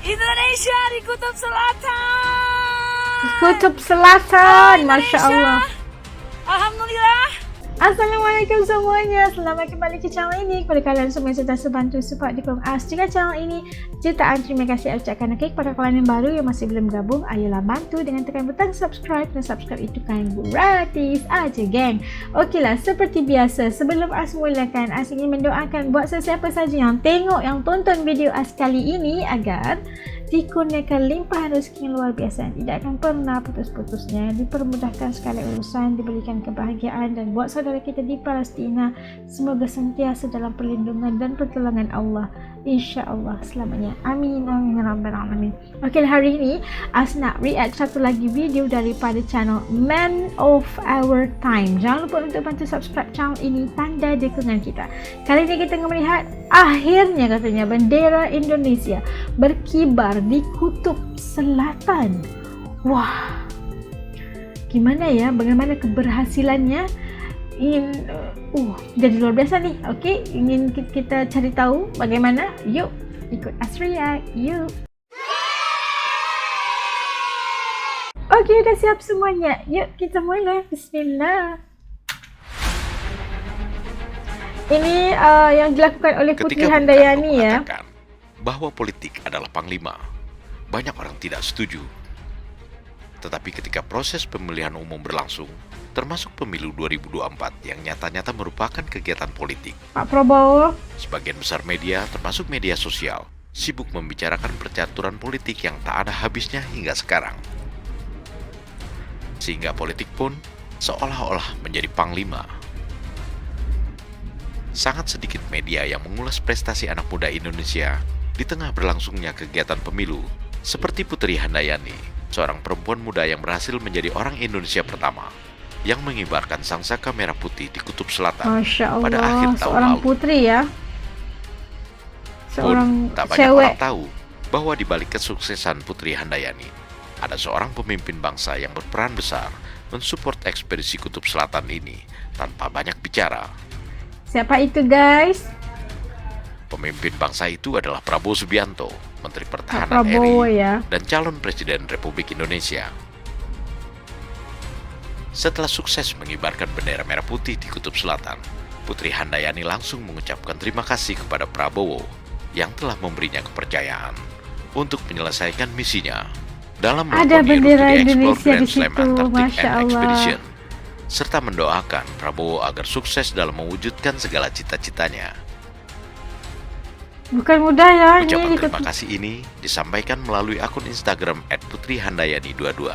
Indonesia di Kutub Selatan. Kutub Selatan, Masya Allah. Alhamdulillah. Assalamualaikum semuanya. Selamat kembali ke channel ini. Kepada kalian semua yang sentiasa bantu support di kolom as jika channel ini, jutaan terima kasih ucapkan. Okey, kepada kalian yang baru yang masih belum gabung, ayolah bantu dengan tekan butang subscribe. Dan subscribe itu kan gratis aja, geng. Okeylah, seperti biasa, sebelum as mulakan, as ingin mendoakan buat sesiapa saja yang tengok, yang tonton video as kali ini agar dikurniakan limpahan rezeki yang luar biasa, tidak akan pernah putus-putusnya, dipermudahkan segala urusan, diberikan kebahagiaan, dan buat saudara kita di Palestina semoga sentiasa dalam perlindungan dan pertolongan Allah, insya-Allah selamanya. Amin amin ya rabbal alamin. Okey, hari ini as nak react satu lagi video daripada channel Man of Our Time. Jangan lupa untuk bantu subscribe channel ini, tanda dukungan kita. Kali ini kita akan melihat akhirnya katanya bendera Indonesia berkibar di Kutub Selatan. Wah, gimana ya, bagaimana keberhasilannya? Ingin jadi luar biasa nih. Okey, ingin kita cari tahu bagaimana. Yuk ikut as react, yuk. Okey, udah siap semuanya, yuk kita mulai. Bismillah. Ini yang dilakukan oleh Putri Handayani ya, bahwa politik adalah panglima. Banyak orang tidak setuju. Tetapi ketika proses pemilihan umum berlangsung, termasuk pemilu 2024 yang nyata-nyata merupakan kegiatan politik, Pak Prabowo, sebagian besar media, termasuk media sosial, sibuk membicarakan percaturan politik yang tak ada habisnya hingga sekarang. Sehingga politik pun seolah-olah menjadi panglima. Sangat sedikit media yang mengulas prestasi anak muda Indonesia di tengah berlangsungnya kegiatan pemilu, seperti Putri Handayani, seorang perempuan muda yang berhasil menjadi orang Indonesia pertama yang mengibarkan sangsaka merah putih di Kutub Selatan. Masya Allah, pada akhir tahun seorang lalu. Putri ya, seorang Tak banyak cewek. orang tahu bahwa di balik kesuksesan Putri Handayani ada seorang pemimpin bangsa yang berperan besar mensupport ekspedisi Kutub Selatan ini tanpa banyak bicara. Siapa itu guys? Pemimpin bangsa itu adalah Prabowo Subianto, Menteri Pak Pertahanan Prabowo RI ya. dan calon Presiden Republik Indonesia. Setelah sukses mengibarkan bendera merah putih di Kutub Selatan, Putri Handayani langsung mengucapkan terima kasih kepada Prabowo yang telah memberinya kepercayaan untuk menyelesaikan misinya dalam Ada melakoni bendera Route to the Explore Indonesia Grand di Slam situ, Antarctic Masya and Allah. Expedition, serta mendoakan Prabowo agar sukses dalam mewujudkan segala cita-citanya. Bukan mudah ya Ucapan ini terima kasih ini disampaikan melalui akun Instagram @putrihandayani22.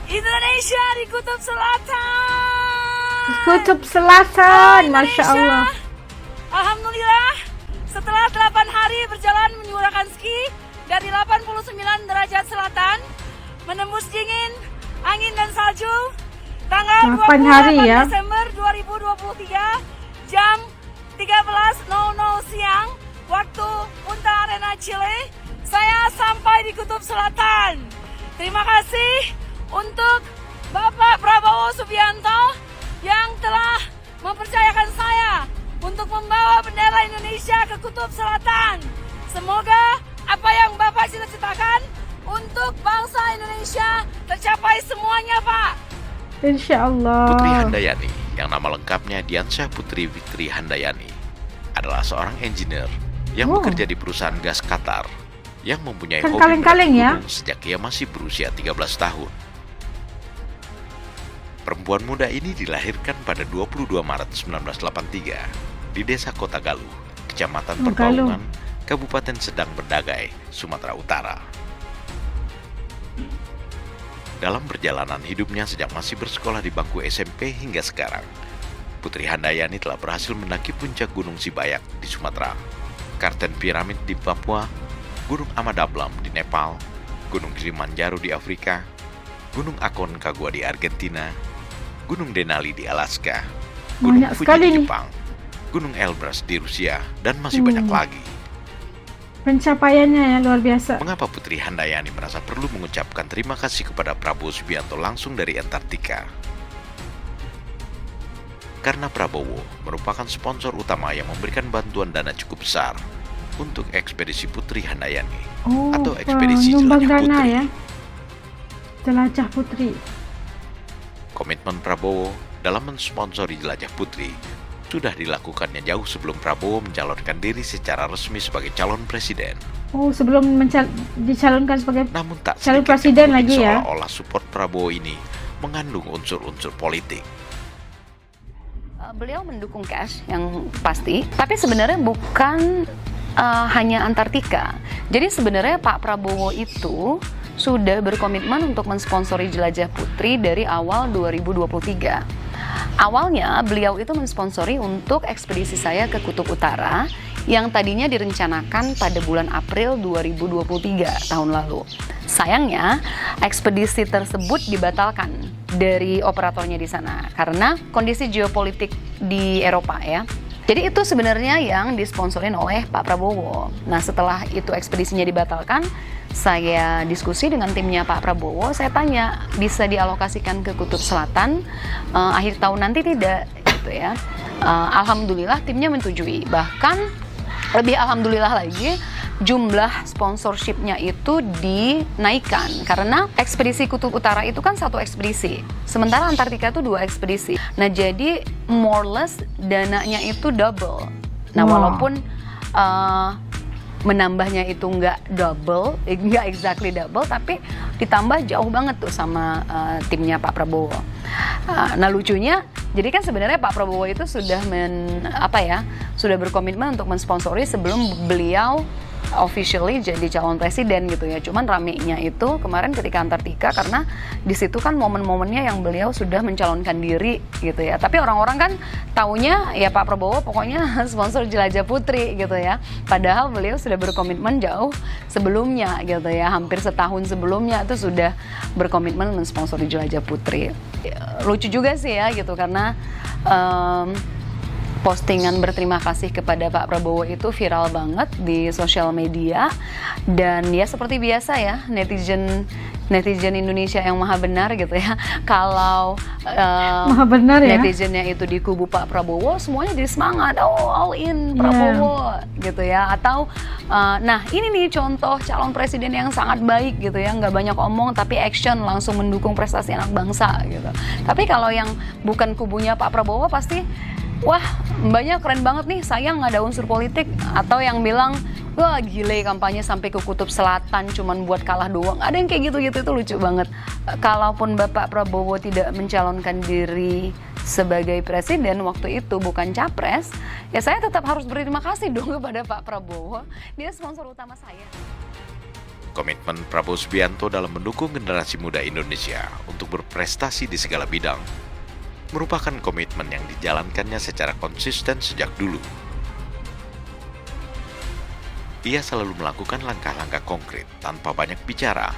Indonesia di Kutub Selatan. Kutub Selatan, Masya Indonesia. Allah. Alhamdulillah, setelah 8 hari berjalan menyuarakan ski dari 89 derajat selatan, menembus dingin, angin dan salju, tanggal 8 hari 28 ya. Desember 2023, jam 13.00 siang, waktu Punta Arena Chile, saya sampai di Kutub Selatan. Terima kasih untuk Bapak Prabowo Subianto yang telah mempercayakan saya untuk membawa bendera Indonesia ke Kutub Selatan. Semoga apa yang Bapak cita-citakan untuk bangsa Indonesia tercapai semuanya, Pak. Insya Allah. Putri Handayani, yang nama lengkapnya Diansyah Putri Fitri Handayani, adalah seorang engineer yang bekerja di perusahaan gas Qatar yang mempunyai Kan hobi kaleng-kaleng mendaki ya. gunung sejak ia masih berusia 13 tahun. Perempuan muda ini dilahirkan pada 22 Maret 1983 di desa Kota Galuh, Kecamatan Oh, Galuh. Perbaungan, Kabupaten Sedang Berdagai, Sumatera Utara. Dalam perjalanan hidupnya sejak masih bersekolah di bangku SMP hingga sekarang, Putri Handayani telah berhasil mendaki puncak Gunung Sibayak di Sumatera, Karten Piramid di Papua, Gunung Amadablam di Nepal, Gunung Kilimanjaro di Afrika, Gunung Aconcagua di Argentina, Gunung Denali di Alaska, Gunung Banyak Fuji sekali di nih. Jepang, Gunung Elbrus di Rusia, dan masih banyak lagi. Pencapaiannya ya luar biasa. Mengapa Putri Handayani merasa perlu mengucapkan terima kasih kepada Prabowo Subianto langsung dari Antartika? Karena Prabowo merupakan sponsor utama yang memberikan bantuan dana cukup besar untuk ekspedisi Putri Handayani Oh, atau ekspedisi penyumbang Jelajah dana Putri. ya. Jelajah Putri. Komitmen Prabowo dalam mensponsori Jelajah Putri sudah dilakukannya jauh sebelum Prabowo mencalonkan diri secara resmi sebagai calon presiden. Oh, sebelum dicalonkan sebagai Namun tak calon sedikit presiden yang lagi menuding ya. seolah-olah support Prabowo ini mengandung unsur-unsur politik. Beliau mendukung cash yang pasti, tapi sebenarnya bukan hanya Antartika. Jadi sebenarnya Pak Prabowo itu sudah berkomitmen untuk mensponsori Jelajah Putri dari awal 2023. Awalnya beliau itu mensponsori untuk ekspedisi saya ke Kutub Utara yang tadinya direncanakan pada bulan April 2023 tahun lalu. Sayangnya, ekspedisi tersebut dibatalkan dari operatornya di sana karena kondisi geopolitik di Eropa ya. Jadi itu sebenarnya yang disponsorin oleh Pak Prabowo. Nah, setelah itu ekspedisinya dibatalkan, saya diskusi dengan timnya Pak Prabowo, saya tanya bisa dialokasikan ke Kutub Selatan akhir tahun nanti tidak gitu ya. Alhamdulillah timnya menyetujui. Bahkan lebih alhamdulillah lagi, jumlah sponsorshipnya itu dinaikkan karena ekspedisi Kutub Utara itu kan satu ekspedisi, sementara Antartika itu 2 ekspedisi. Nah, jadi more or less dananya itu double. Nah, walaupun menambahnya itu nggak double, nggak exactly double, tapi ditambah jauh banget tuh sama timnya Pak Prabowo. Nah, lucunya, jadi kan sebenarnya Pak Prabowo itu sudah sudah berkomitmen untuk mensponsori sebelum beliau officially jadi calon presiden gitu ya. Cuman ramenya itu kemarin ketika Antartika karena di situ kan momen-momennya yang beliau sudah mencalonkan diri gitu ya. Tapi orang-orang kan taunya ya Pak Prabowo pokoknya sponsor Jelajah Putri gitu ya. Padahal beliau sudah berkomitmen jauh sebelumnya gitu ya. Hampir setahun sebelumnya itu sudah berkomitmen mensponsori Jelajah Putri. Lucu juga sih ya gitu karena postingan berterima kasih kepada Pak Prabowo itu viral banget di sosial media. Dan ya seperti biasa ya, netizen Indonesia yang maha benar gitu ya. Kalau Maha benar ya. netizennya itu di kubu Pak Prabowo, semuanya jadi semangat, oh all in Prabowo gitu ya. Atau nah ini nih contoh calon presiden yang sangat baik gitu ya, nggak banyak omong tapi action, langsung mendukung prestasi anak bangsa gitu. Tapi kalau yang bukan kubunya Pak Prabowo pasti wah, mbaknya keren banget nih, sayang nggak ada unsur politik. Atau yang bilang, wah gile kampanye sampai ke Kutub Selatan cuman buat kalah doang. Ada yang kayak gitu-gitu, itu lucu banget. Kalaupun Bapak Prabowo tidak mencalonkan diri sebagai presiden waktu itu, bukan capres, ya saya tetap harus berterima kasih dong kepada Pak Prabowo. Dia sponsor utama saya. Komitmen Prabowo Subianto dalam mendukung generasi muda Indonesia untuk berprestasi di segala bidang merupakan komitmen yang dijalankannya secara konsisten sejak dulu. Ia selalu melakukan langkah-langkah konkret tanpa banyak bicara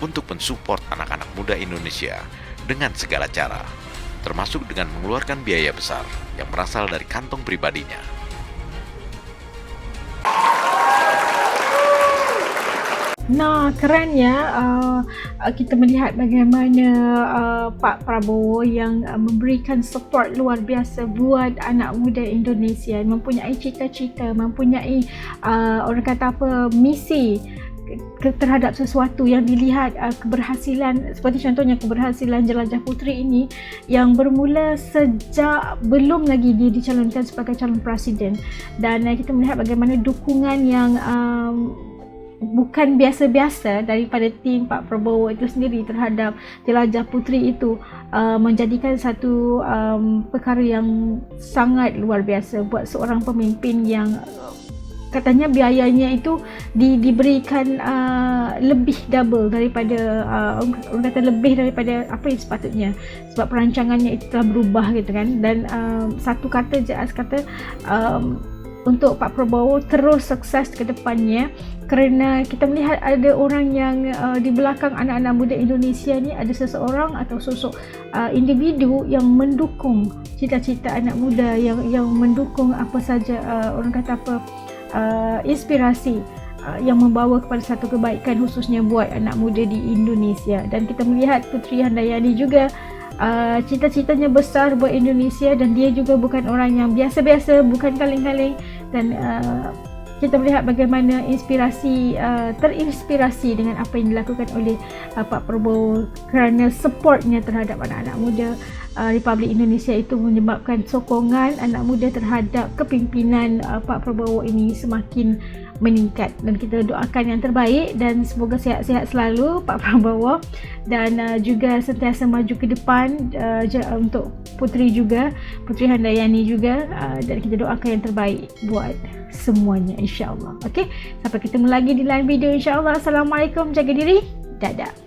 untuk mensupport anak-anak muda Indonesia dengan segala cara, termasuk dengan mengeluarkan biaya besar yang berasal dari kantong pribadinya. Nah, keren ya. Kita melihat bagaimana Pak Prabowo yang memberikan support luar biasa buat anak muda Indonesia, mempunyai cita-cita, mempunyai orang kata apa, misi terhadap sesuatu yang dilihat keberhasilan, seperti contohnya keberhasilan Jelajah Putri ini yang bermula sejak belum lagi dia dicalonkan sebagai calon presiden. Dan kita melihat bagaimana dukungan yang bukan biasa-biasa daripada tim Pak Prabowo itu sendiri terhadap Jelajah Putri itu menjadikan satu perkara yang sangat luar biasa buat seorang pemimpin yang katanya biayanya itu diberikan lebih double daripada orang kata lebih daripada apa yang sepatutnya, sebab perancangannya itu telah berubah gitu kan. Dan satu kata je kata untuk Pak Prabowo terus sukses ke depannya, kerana kita melihat ada orang yang di belakang anak-anak muda Indonesia ni ada seseorang atau sosok individu yang mendukung cita-cita anak muda, yang mendukung apa saja orang kata apa inspirasi yang membawa kepada satu kebaikan khususnya buat anak muda di Indonesia. Dan kita melihat Putri Handayani juga cita-citanya besar buat Indonesia, dan dia juga bukan orang yang biasa-biasa, bukan kaleng-kaleng, dan kita melihat bagaimana terinspirasi dengan apa yang dilakukan oleh Pak Prabowo kerana supportnya terhadap anak-anak muda. Republik Indonesia itu menyebabkan sokongan anak muda terhadap kepimpinan Pak Prabowo ini semakin meningkat, dan kita doakan yang terbaik dan semoga sihat-sihat selalu Pak Prabowo, dan juga sentiasa maju ke depan untuk Puteri Handayani juga, dan kita doakan yang terbaik buat semuanya insya-Allah. Okey, sampai ketemu lagi di lain video insya-Allah. Assalamualaikum, jaga diri, dadah.